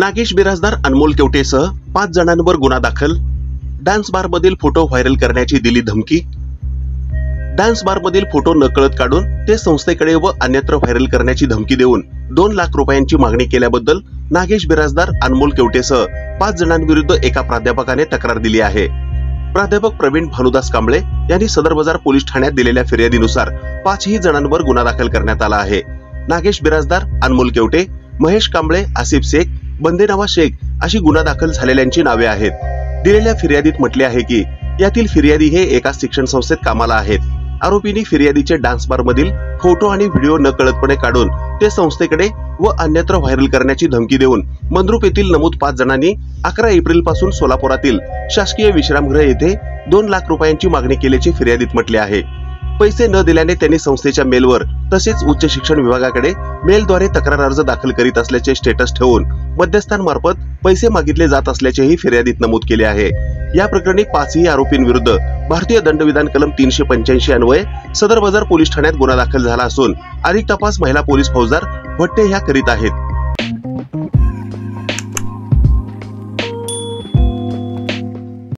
नागेश बिराजदार अनमोल केवटेसह 5 जणांवर गुन्हा दाखल। डान्स बारमधील फोटो व्हायरल करण्याची दिली धमकी। डान्स बारमधील फोटो नकळत काढून ते संस्थेकडे व अन्यत्र व्हायरल करण्याची धमकी देऊन 2 लाख रुपयांची मागणी केल्याबद्दल नागेश बिराजदार अनमोल केवटेसह 5 जणांविरुद्ध एका प्राध्यापकाने तक्रार दिली आहे। प्राध्यापक प्रवीण भानुदास कांबळे यांनी सदर बाजार पोलीस ठाण्यात दिलेल्या फिर्यादीनुसार 5ही जणांवर गुन्हा दाखल करण्यात आला आहे। नागेश बिराजदार, अनमोल केवटे, महेश कांबळे, आसिफ शेख, बंदेनावा शेख अशी गुन्हा दाखल झालेल्यांची नावे आहेत। दिलेल्या फिर्यादीत म्हटले आहे की यातील फिर्यादी हे एका शिक्षण संस्थेत कामाला आहेत। आरोपींनी फिर्यादीचे डान्स बार मधील फोटो आणि व्हिडिओ नकळतपणे काढून ते संस्थेकडे व अन्यत्र व्हायरल करण्याची धमकी देऊन मंद्रुप येथील नमूद 5 जणांनी 11 एप्रिल पासून सोलापुरातील शासकीय विश्रामगृह येथे 2 लाख रुपयांची मागणी केल्याचे फिर्यादीत म्हटले आहे। पैसे न दिल्याने त्यांनी संस्थेच्या मेलवर तसेच उच्च शिक्षण विभागाकडे मेलद्वारे तक्रार अर्ज दाखल करीत असल्याचे स्टेटस ठेवून मध्यस्थांमार्फत पैसे मागितले जात असल्याचेही फिर्यादीत नमूद केले आहे। या प्रकरणी 5ही आरोपींविरुद्ध भारतीय दंडविधान कलम 385 अन्वये सदर बाजार पोलीस ठाण्यात गुन्हा दाखल झाला असून अधिक तपास महिला पोलीस फौजदार भट्टे ह्या करीत आहेत।